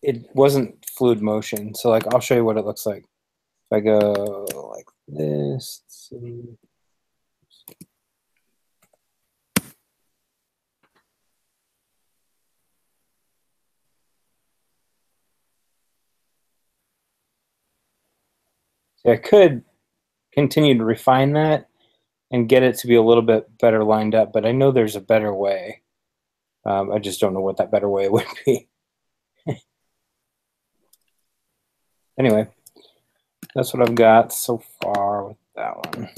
it wasn't fluid motion. So like I'll show you what it looks like. If I go like this, let's see. So I could continue to refine that and get it to be a little bit better lined up, but I know there's a better way. I just don't know what that better way would be. Anyway, that's what I've got so far with that one.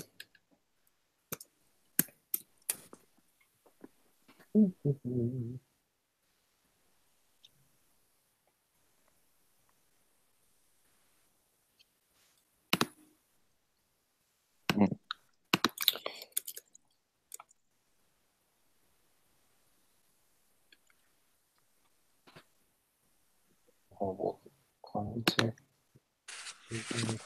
Horrible clients here. Yeah,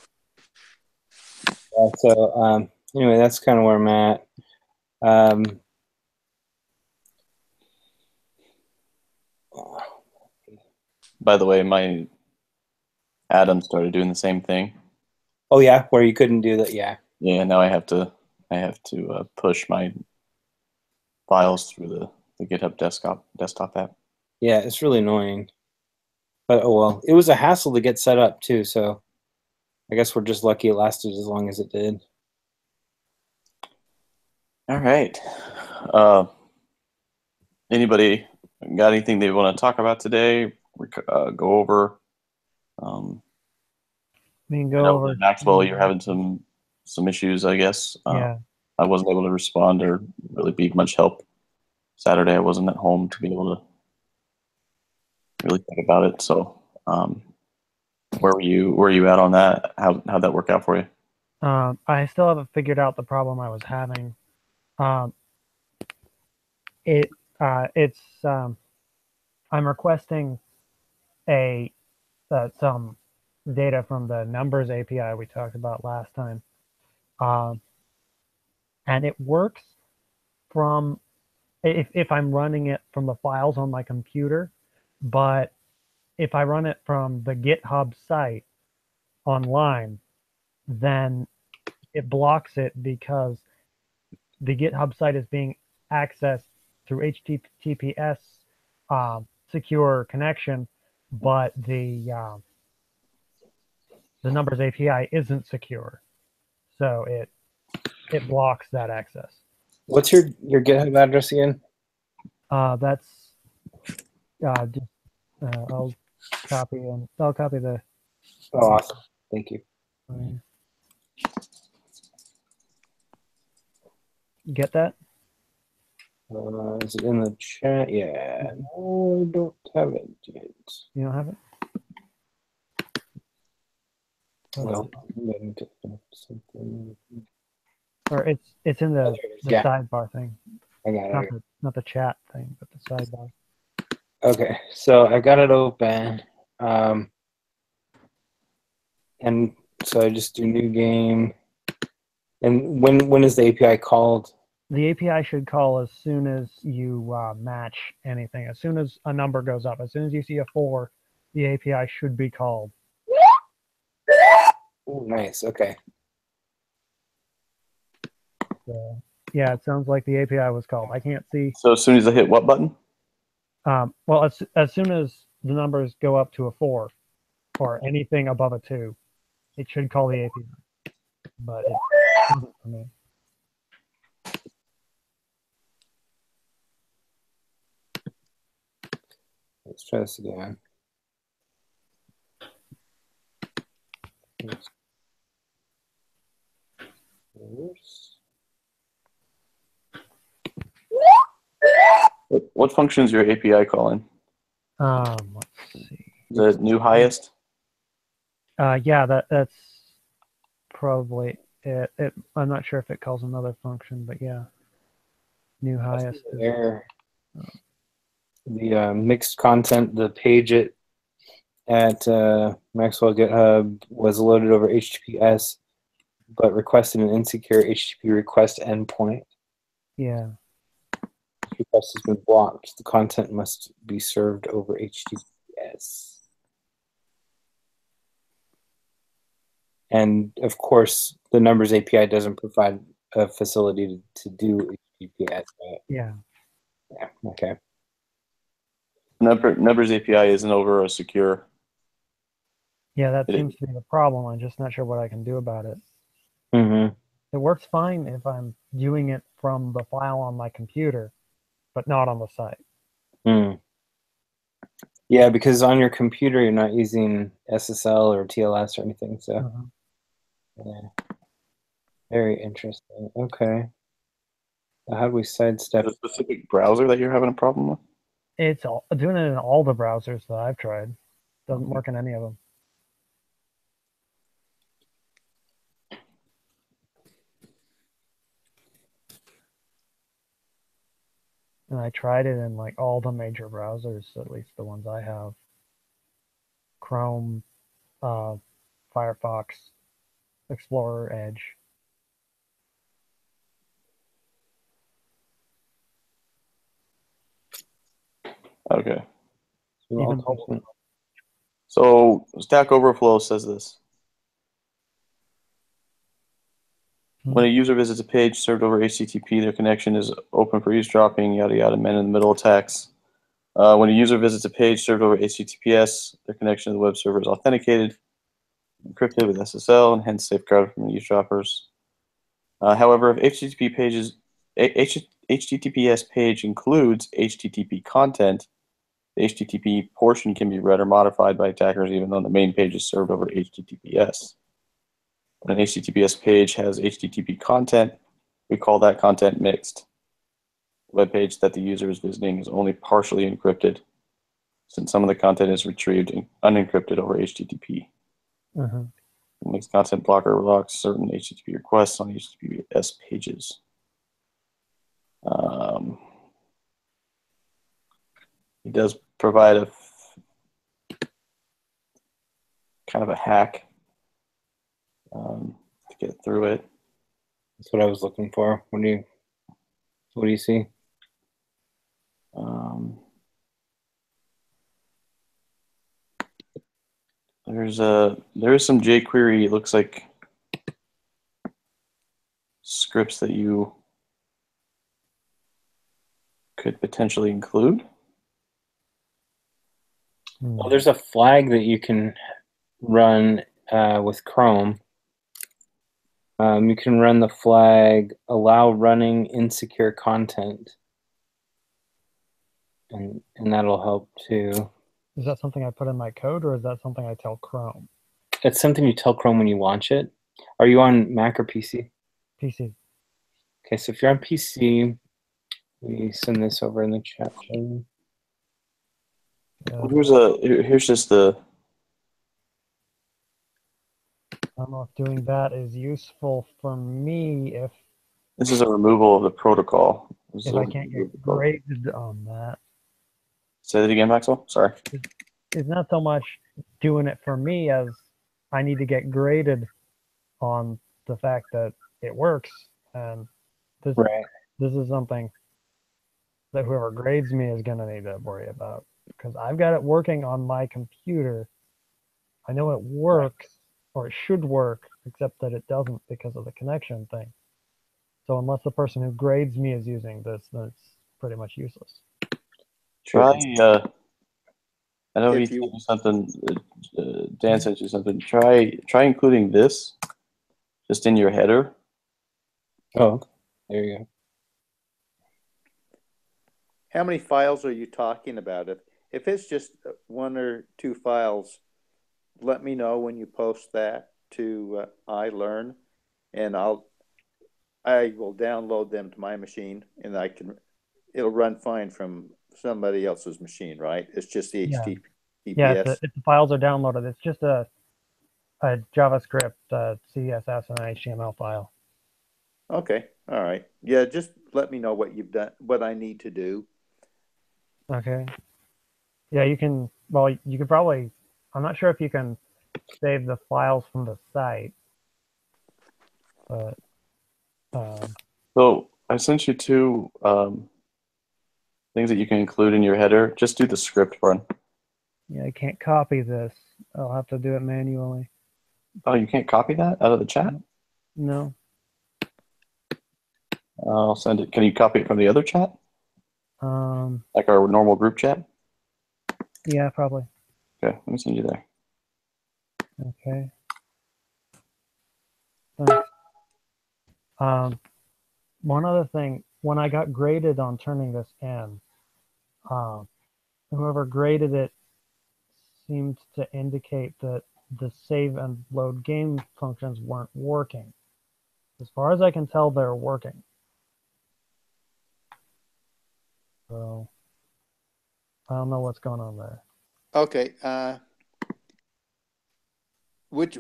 so anyway, that's kind of where I'm at. By the way, my Adam started doing the same thing. Oh yeah, where you couldn't do that. Yeah, Yeah, now I have to push my files through the GitHub desktop app. yeah, it's really annoying. But oh well, it was a hassle to get set up too. So I guess we're just lucky it lasted as long as it did. All right. Uh, Anybody got anything they want to talk about today? Go over. Um, We can I go know over. that Maxwell, you're having some issues, I guess. Yeah. I wasn't able to respond or really be much help. Saturday, I wasn't at home to be able to really think about it. So, where were you at on that? How'd that work out for you? I still haven't figured out the problem I was having. Um, it's I'm requesting a some data from the numbers API we talked about last time, um, and it works from if I'm running it from the files on my computer, but if I run it from the GitHub site online, then it blocks it because the GitHub site is being accessed through HTTPS secure connection, but the numbers API isn't secure, so it blocks that access. What's your GitHub address again? That's just I'll copy the. Oh, awesome. Thank you. Get that? Is it in the chat? Yeah. No, I don't have it yet. You don't have it? Well, something. Or it's in the Yeah. sidebar thing. I got it. Not the chat thing, but the sidebar. Okay, so I got it open. And so I just do new game. And when is the API called? The API should call as soon as you match anything. As soon as a number goes up, as soon as you see a 4, the API should be called. Oh, nice. Okay. So, yeah, it sounds like the API was called. I can't see. So as soon as I hit what button? Well, as soon as the numbers go up to a 4 or anything above a 2, it should call the API. But it doesn't for me. Let's try this again. What function is your API calling? Let's see. The new highest? Yeah, that's probably it. I'm not sure if it calls another function, but yeah. New highest. There. The mixed content, the page at Maxwell GitHub was loaded over HTTPS, but requested an insecure HTTP request endpoint. Yeah. Request has been blocked. The content must be served over HTTPS. And of course, the Numbers API doesn't provide a facility to do HTTPS. Yeah. Yeah. Okay. Numbers API isn't over a secure. Yeah, that It- seems to be the problem. I'm just not sure what I can do about it. Mm-hmm. It works fine if I'm viewing it from the file on my computer, but not on the site. Mm. Yeah, because on your computer you're not using SSL or TLS or anything. So Mhm. yeah, very interesting. Okay. How do we sidestep? The specific browser that you're having a problem with? It's doing it in all the browsers that I've tried. Doesn't work in any of them. And I tried it in like all the major browsers, at least the ones I have. Chrome, Firefox, Explorer, Edge. Okay. Even So Stack Overflow says this. When a user visits a page served over HTTP, their connection is open for eavesdropping, yada yada, man in the middle attacks. When a user visits a page served over HTTPS, their connection to the web server is authenticated, encrypted with SSL, and hence safeguarded from eavesdroppers. However, if HTTPS page includes HTTP content, the HTTP portion can be read or modified by attackers even though the main page is served over HTTPS. When an HTTPS page has HTTP content, we call that content mixed. The web page that the user is visiting is only partially encrypted, since some of the content is retrieved unencrypted over HTTP. Mhm. Mixed content blocker blocks certain HTTP requests on HTTPS pages. It does provide a kind of a hack to get through it. That's what I was looking for. What do you see? There is some jQuery. It looks like scripts that you could potentially include. Well, there's a flag that you can run with Chrome. You can run the flag allow running insecure content, and that'll help too. Is that something I put in my code, or is that something I tell Chrome? It's something you tell Chrome when you launch it. Are you on Mac or PC? PC. Okay, so if you're on PC, we send this over in the chat. Here's just the. I don't know if doing that is useful for me if This is a removal of the protocol. I can't get graded on that. Say that again, Maxwell. Sorry. It's not so much doing it for me as I need to get graded on the fact that it works, and this is something that whoever grades me is going to need to worry about, because I've got it working on my computer. I know it works, or it should work, except that it doesn't because of the connection thing. So unless the person who grades me is using this, then it's pretty much useless. Try. I know he sent you something. Dan sent you something. Try including this just in your header. Oh, there you go. How many files are you talking about? If it's just one or two files, let me know when you post that to iLearn, and I will download them to my machine, and it'll run fine from somebody else's machine, right? It's just the HTTPS. Yeah, if the files are downloaded, it's just a JavaScript, CSS, and an HTML file. Okay, all right. Yeah, just let me know what you've done, what I need to do. Okay. Yeah, you can. Well, you could probably. I'm not sure if you can save the files from the site, but. So I sent you two things that you can include in your header. Just do the script one. Yeah, I can't copy this. I'll have to do it manually. Oh, you can't copy that out of the chat? No. I'll send it. Can you copy it from the other chat? Like our normal group chat? Yeah, probably. Okay, let me send you there. Okay. Thanks. One other thing, when I got graded on turning this in, whoever graded it seemed to indicate that the save and load game functions weren't working. As far as I can tell, they're working. So I don't know what's going on there. Okay. Which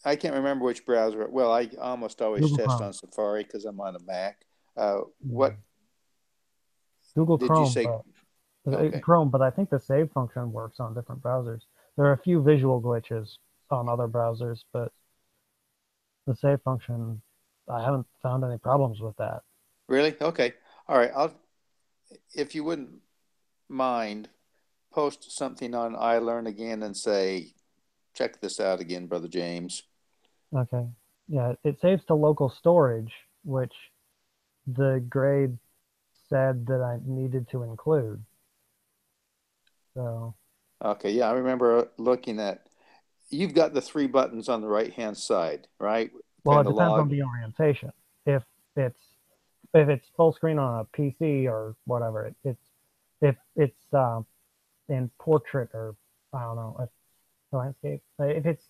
I can't remember which browser. Well, I almost always Google test Chrome. on Safari because I'm on a Mac. Yeah. What Google did Chrome, you say? Okay. Chrome, but I think the save function works on different browsers. There are a few visual glitches on other browsers, but the save function, I haven't found any problems with that. Really? Okay. All right. If you wouldn't mind, post something on iLearn again and say, check this out again, Brother James. Okay. Yeah, it saves to local storage, which the grade said that I needed to include. So. Okay. Yeah, I remember looking at. You've got the three buttons on the right-hand side, right? Well, it Kind of depends on log. the orientation. If it's if it's full screen on a PC or whatever, if it's in portrait or I don't know, landscape. If it's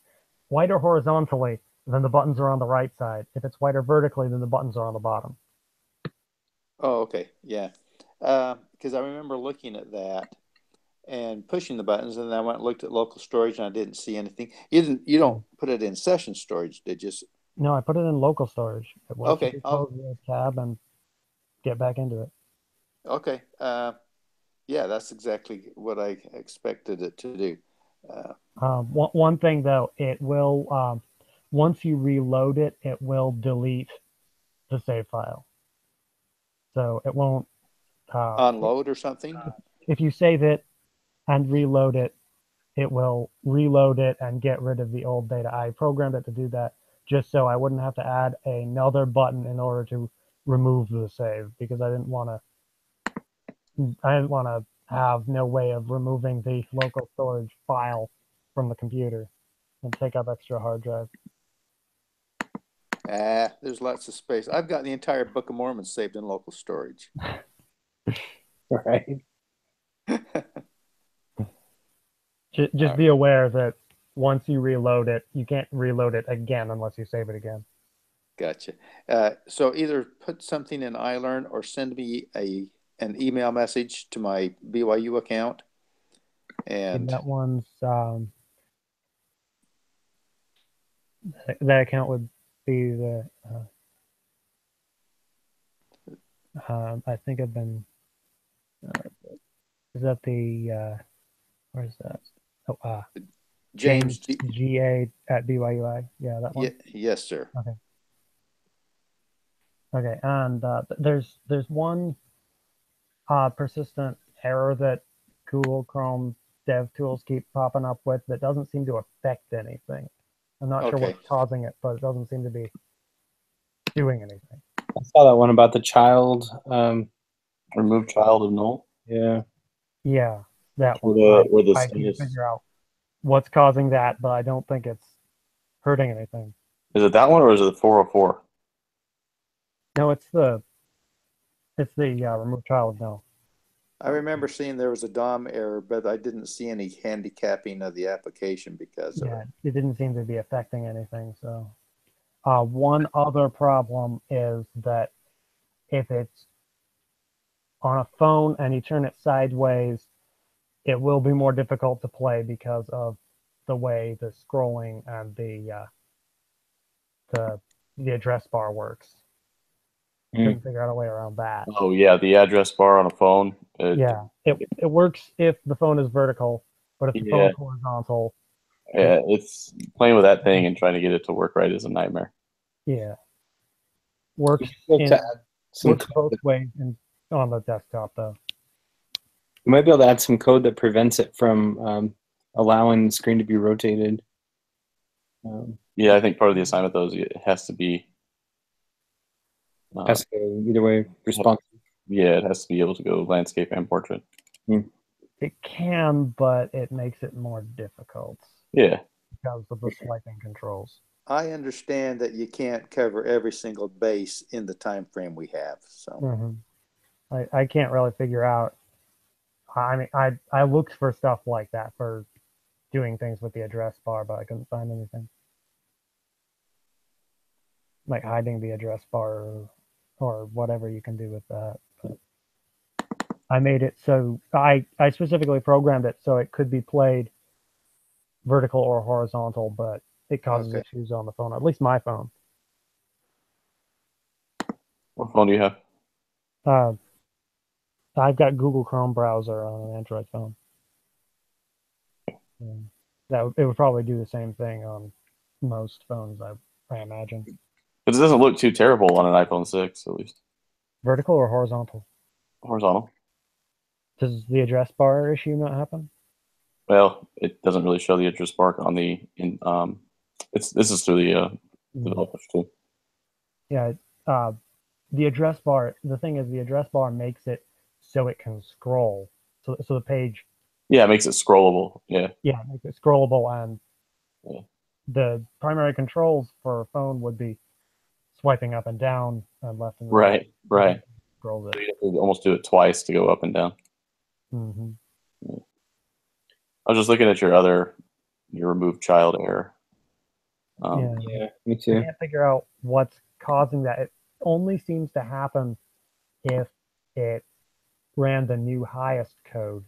wider horizontally, then the buttons are on the right side. If it's wider vertically, then the buttons are on the bottom. Oh, okay. Yeah. Because I remember looking at that and pushing the buttons, and then I went and looked at local storage, and I didn't see anything. You don't put it in session storage, did you? No, I put it in local storage. It works if Okay. you close the tab and get back into it. Okay. Yeah, that's exactly what I expected it to do. One thing though, it will once you reload it, it will delete the save file. So it won't. Unload or something? If you save it and reload it, it will reload it and get rid of the old data. I programmed it to do that just so I wouldn't have to add another button in order to remove the save because I didn't want to have no way of removing the local storage file from the computer and take up extra hard drive. There's lots of space. I've got the entire Book of Mormon saved in local storage. Right. Just be aware that once you reload it, you can't reload it again unless you save it again. Gotcha. So either put something in iLearn or send me an email message to my BYU account. And that one's that account would be the I think I've been is that the where's that? Oh, James GA at BYUI. Yeah, that one. Yes, sir. Okay. Okay, and there's one persistent error that Google Chrome dev tools keep popping up with that doesn't seem to affect anything. I'm not sure what's causing it, but it doesn't seem to be doing anything. I saw that one about the child. Remove child of null. Yeah. Yeah, that one. Where the I can't figure out what's causing that, but I don't think it's hurting anything. Is it that one or is it 404? No, it's the remove child null. I remember seeing there was a DOM error, but I didn't see any handicapping of the application because of it. It didn't seem to be affecting anything. So, one other problem is that if it's on a phone and you turn it sideways, it will be more difficult to play because of the way the scrolling and the address bar works. Couldn't figure out a way around that. Oh yeah, the address bar on a phone. It works if the phone is vertical, but if the phone is horizontal. Yeah, it's playing with that thing and trying to get it to work right is a nightmare. Yeah. Works both ways on the desktop though. You might be able to add some code that prevents it from allowing the screen to be rotated. Yeah, I think part of the assignment though is it has to be. Has to go either way. Response. Yeah, it has to be able to go landscape and portrait. It can, but it makes it more difficult Yeah. because of the swiping controls. I understand that you can't cover every single base in the time frame we have. So I can't really figure out. I mean, I looked for stuff like that for doing things with the address bar, but I couldn't find anything like hiding the address bar or whatever you can do with that. But I made it so I specifically programmed it so it could be played vertical or horizontal, but it causes Okay. issues on the phone, at least my phone. What phone do you have? I've got Google Chrome browser on an Android phone. It would probably do the same thing on most phones, I imagine. But it doesn't look too terrible on an iPhone 6, at least. Vertical or horizontal? Horizontal. Does the address bar issue not happen? Well, it doesn't really show the address bar on the this is through the developers too. Yeah, the address bar. The thing is, the address bar makes it so it can scroll. So the page. Yeah, it makes it scrollable. Yeah. Yeah, makes it scrollable, and Yeah. the primary controls for a phone would be swiping up and down and left and right. Right. Scrolls So it. you have to almost do it twice to go up and down. Mm-hmm. I was just looking at your remove child error. Yeah. Yeah, me I too. can't figure out what's causing that. It only seems to happen if it ran the new highest code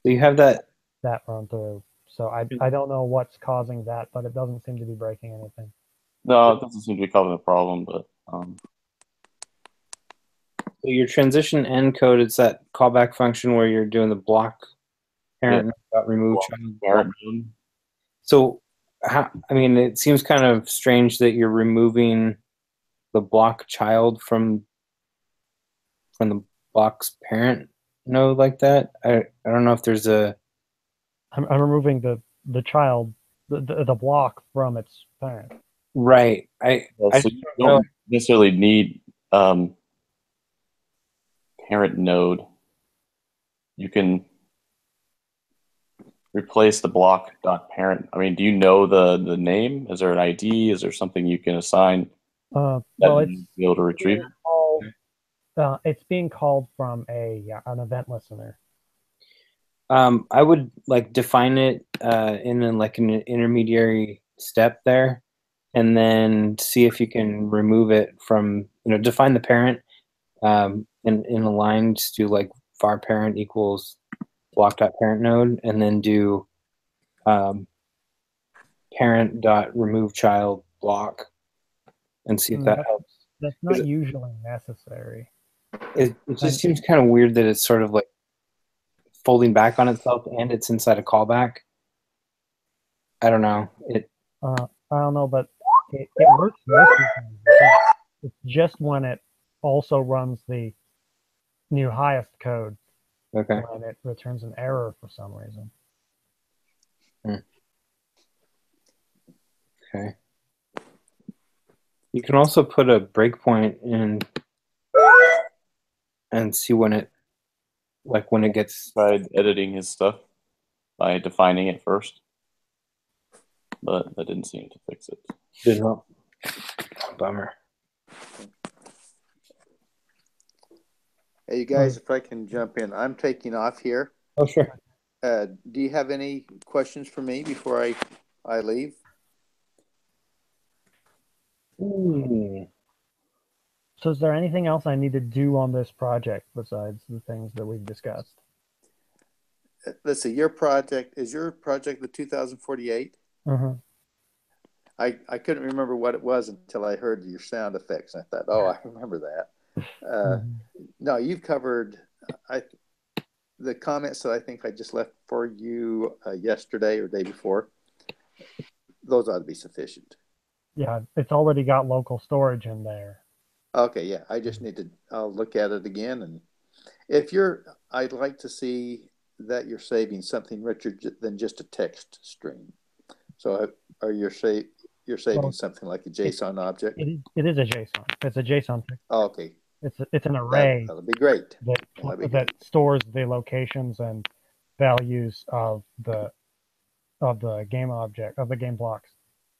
So you have that. that run through. So I don't know what's causing that, but it doesn't seem to be breaking anything. No, it doesn't seem to be causing a problem, but So your transition end code, it's that callback function where you're doing the block parent dot remove child. parent. So, I mean, it seems kind of strange that you're removing the block child from the block's parent node like that. I don't know if there's a I'm removing the child, the block from its parent. right. I So you don't necessarily need parent node. You can replace the block dot parent. I mean, do you know the name? Is there an ID? Is there something you can assign that Well, you be able to retrieve? It's being called from an event listener. I would like define it in like an intermediary step there, and then see if you can remove it from define the parent, in a line, just do like var parent equals block dot parent node, and then do parent dot remove child block, and see if that helps. That's not usually necessary. It just seems kind of weird that it's sort of like folding back on itself and it's inside a callback. I don't know. I don't know, but it works most of the time. It's just when it also runs the new highest code Okay. when it returns an error for some reason. Okay. You can also put a breakpoint in and see when it gets. Tried editing his stuff by defining it first, but that didn't seem to fix it. Didn't help. Bummer. Hey, you guys, if I can jump in, I'm taking off here. Oh, sure. Do you have any questions for me before I leave? Ooh. So is there anything else I need to do on this project besides the things that we've discussed? Let's see, your project the 2048? Mm-hmm. I couldn't remember what it was until I heard your sound effects. I thought, oh, I remember that. No, you've covered the comments that I think I just left for you yesterday or day before. Those ought to be sufficient. Yeah, it's already got local storage in there. Okay, yeah, I just I'll look at it again. And I'd like to see that you're saving something richer than just a text stream. So are you're saving Well, something like a JSON object? It is a JSON. It's a JSON. Oh, okay, It's an array that'll be great. That'll be that great. stores the locations and values of the game object of the game blocks,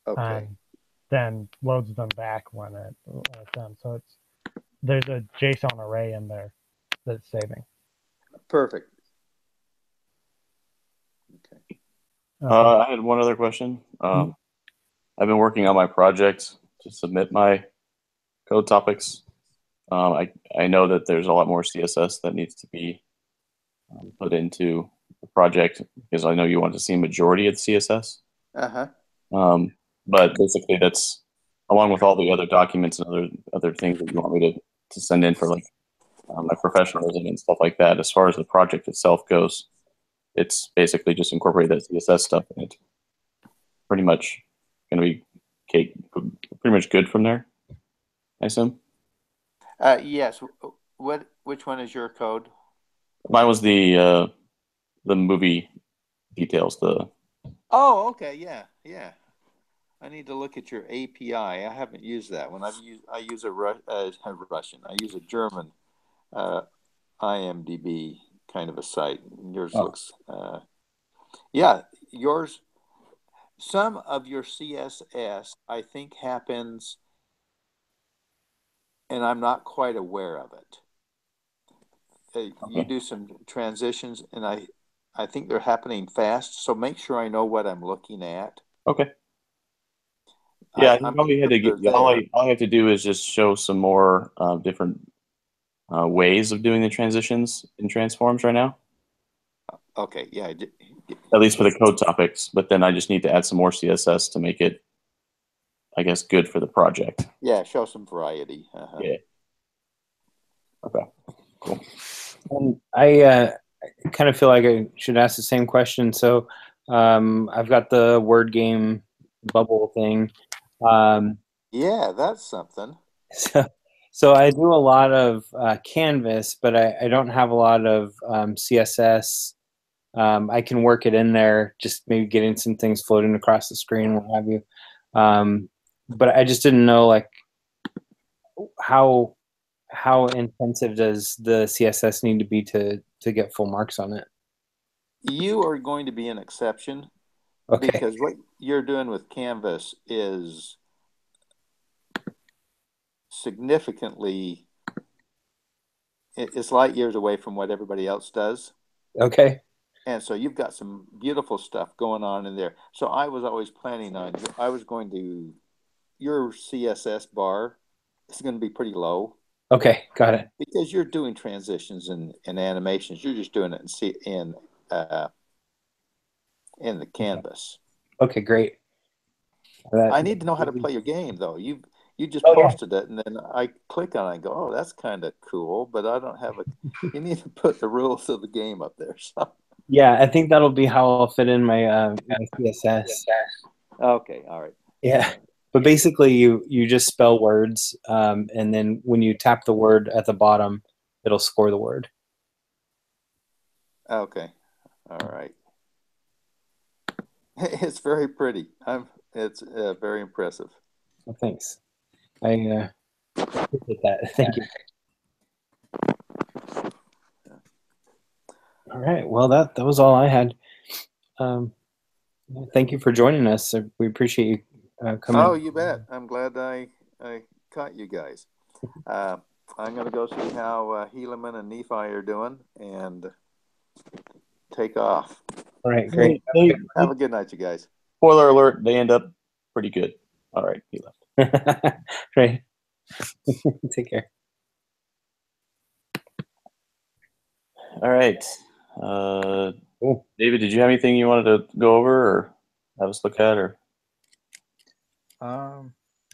Okay, and then loads them back when it's done. So there's a JSON array in there that's saving. perfect. Okay. I had one other question. I've been working on my project to submit my code topics. I know that there's a lot more CSS that needs to be put into the project because I know you want to see a majority of the CSS. Uh-huh. But basically, that's along with all the other documents and other things that you want me to send in for like my professionalism and stuff like that. As far as the project itself goes, it's basically just incorporate that CSS stuff, and it's pretty much going to be pretty much good from there, I assume. Yes. Which one is your code? Mine was the movie details. Oh, okay. Yeah. I need to look at your API. I haven't used that one. I use a Russian. I use a German IMDb kind of a site. Yours looks, yeah, yours. Some of your CSS, I think, happens, and I'm not quite aware of it. You do some transitions, and I think they're happening fast. So make sure I know what I'm looking at. Okay. Yeah, all I have to do is just show some more different ways of doing the transitions in transforms right now. Okay, yeah. At least for the code topics, but then I just need to add some more CSS to make it, I guess, good for the project. Yeah, show some variety. Yeah. Okay. Cool. And I kind of feel like I should ask the same question. So I've got the word game bubble thing. Yeah, that's something. So I do a lot of Canvas, but I don't have a lot of CSS. I can work it in there, just maybe getting some things floating across the screen, what have you. But I just didn't know like how intensive does the CSS need to be to get full marks on it? You are going to be an exception. Okay. Because what you're doing with Canvas is significantly, it's light years away from what everybody else does. Okay. And so you've got some beautiful stuff going on in there. So I was always planning on, your CSS bar is going to be pretty low. Okay, got it. Because you're doing transitions and animations. You're just doing it in the Canvas. Okay, great. I need to know how to play your game, though. You just yeah. posted it, and then I click on it and go, oh, that's kind of cool, but I don't have you need to put the rules of the game up there. So. Yeah, I think that'll be how I'll fit in my CSS. Okay, all right. Yeah, but basically you just spell words, and then when you tap the word at the bottom, it'll score the word. Okay, all right. It's very pretty. It's very impressive. Well, thanks. I appreciate that. Thank you. All right. Well, that was all I had. Thank you for joining us. We appreciate you coming. Oh, you bet. I'm glad I caught you guys. I'm going to go see how Helaman and Nephi are doing and take off. All right, great. Have a good night, you guys. Spoiler alert, they end up pretty good. All right, he left. Great. Take care. All right. Cool. David, did you have anything you wanted to go over or have us look at, or?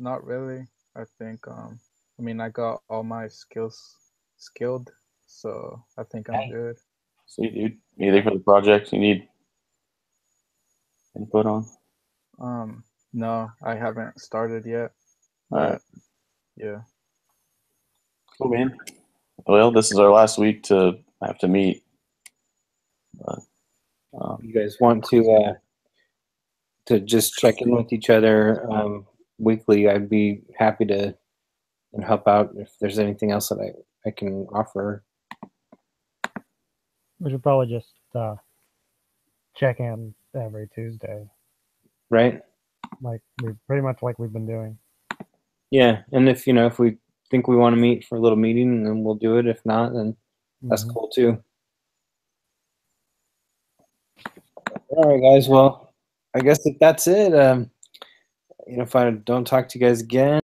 Not really. I think I mean I got all my skills skilled, so I think I'm good. Sweet, dude. Anything for the project you need input on? No, I haven't started yet. All right. Yeah. Cool, man. Well, this is our last week to have to meet. You guys want to to just check in with each other weekly, I'd be happy to help out if there's anything else that I can offer. We should probably just check in every Tuesday, Right? pretty much like we've been doing. Yeah, and if if we think we want to meet for a little meeting, then we'll do it. If not, then that's cool too. All right, guys. Well, I guess that's it. If I don't talk to you guys again.